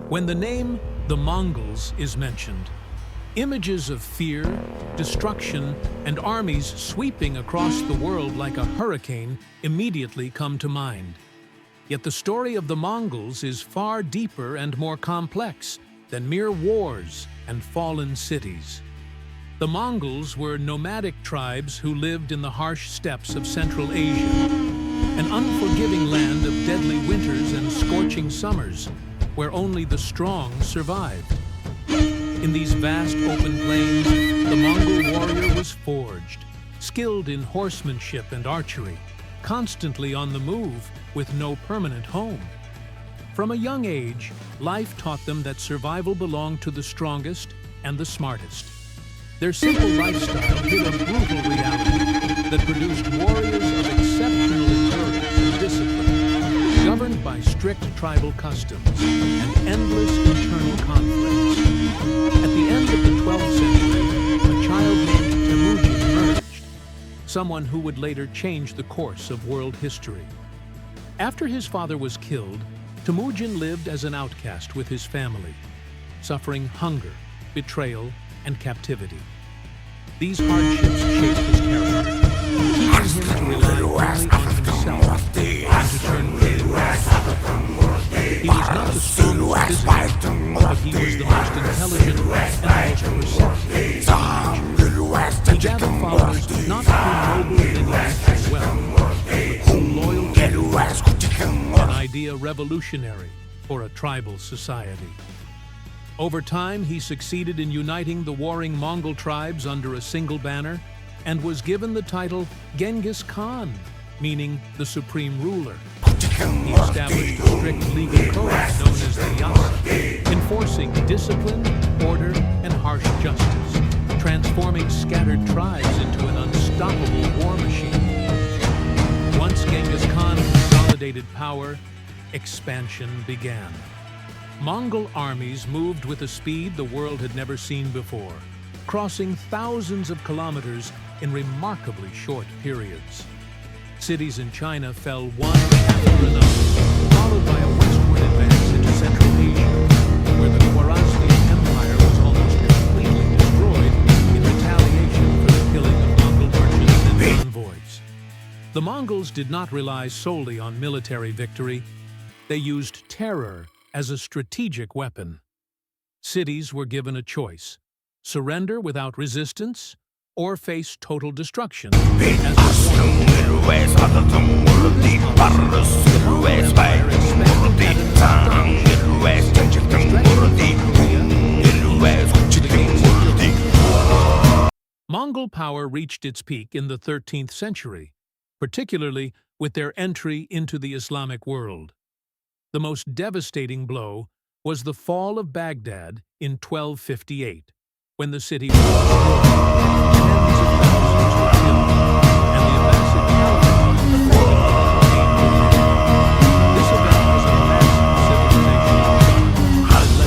When the name the Mongols is mentioned, images of fear, destruction, and armies sweeping across the world like a hurricane immediately come to mind. Yet the story of the Mongols is far deeper and more complex than mere wars and fallen cities. The Mongols were nomadic tribes who lived in the harsh steppes of Central Asia, an unforgiving land of deadly winters and scorching summers, where only the strong survived. In these vast open plains, the Mongol warrior was forged, skilled in horsemanship and archery, constantly on the move with no permanent home. From a young age, life taught them that survival belonged to the strongest and the smartest. Their simple lifestyle hid a brutal reality that produced warriors of exceptional endurance and discipline, governed by strict tribal customs and endless internal conflicts. At the end of the 12th century, a child named Temujin emerged, someone who would later change the course of world history. After his father was killed, Temujin lived as an outcast with his family, suffering hunger, betrayal, and captivity. These hardships shaped his character, teaching him to rely only on himself and to turn good into evil. He was not the strongest physically, but he was the most intelligent and most perceptive. He gathered followers not through noble lineage and wealth, but through loyalty and an idea revolutionary for a tribal society. Over time, he succeeded in uniting the warring Mongol tribes under a single banner and was given the title Genghis Khan, meaning the supreme ruler. He established a strict legal code known as the Yasa, enforcing discipline, order, and harsh justice, transforming scattered tribes into an unstoppable war machine. Once Genghis Khan consolidated power, expansion began. Mongol armies moved with a speed the world had never seen before, crossing thousands of kilometers in remarkably short periods. Cities in China fell one after another, followed by a westward advance into Central Asia, where the Khwarezmian Empire was almost completely destroyed in retaliation for the killing of Mongol merchants and convoys. The Mongols did not rely solely on military victory. They used terror as a strategic weapon. Cities were given a choice: surrender without resistance or face total destruction. Mongol power reached its peak in the 13th century, particularly with their entry into the Islamic world. The most devastating blow was the fall of Baghdad in 1258, when the city was destroyed, tens of thousands were killed, and the Abbasid Caliphate was This event was a massive civilization shock.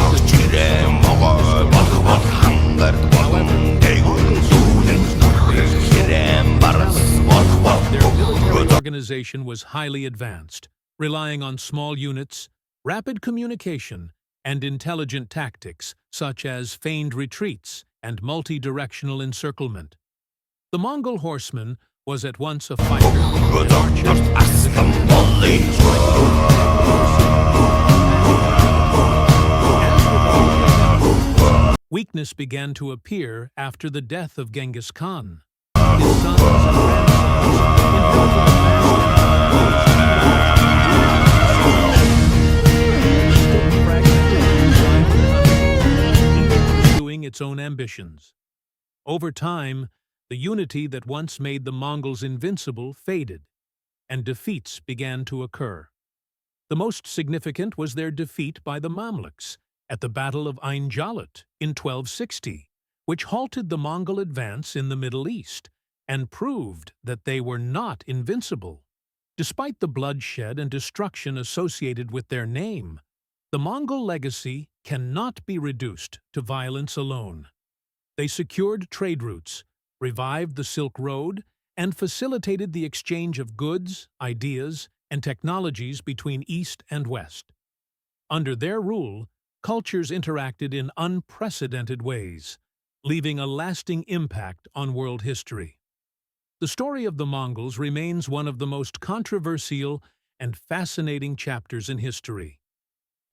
Their military organization was highly advanced, relying on small units, rapid communication, and intelligent tactics such as feigned retreats and multi-directional encirclement. The Mongol horseman was at once a fighter, an archer, Weakness began to appear after the death of Genghis Khan. His sons and pursuing its own ambitions. Over time, the unity that once made the Mongols invincible faded, and defeats began to occur. The most significant was their defeat by the Mamluks at the Battle of Ain Jalut in 1260, which halted the Mongol advance in the Middle East and proved that they were not invincible. Despite the bloodshed and destruction associated with their name, the Mongol legacy cannot be reduced to violence alone. They secured trade routes, revived the Silk Road, and facilitated the exchange of goods, ideas, and technologies between East and West. Under their rule, cultures interacted in unprecedented ways, leaving a lasting impact on world history. The story of the Mongols remains one of the most controversial and fascinating chapters in history.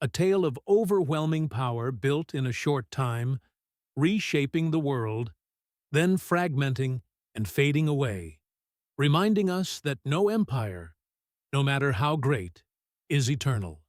A tale of overwhelming power built in a short time, reshaping the world, then fragmenting and fading away, reminding us that no empire, no matter how great, is eternal.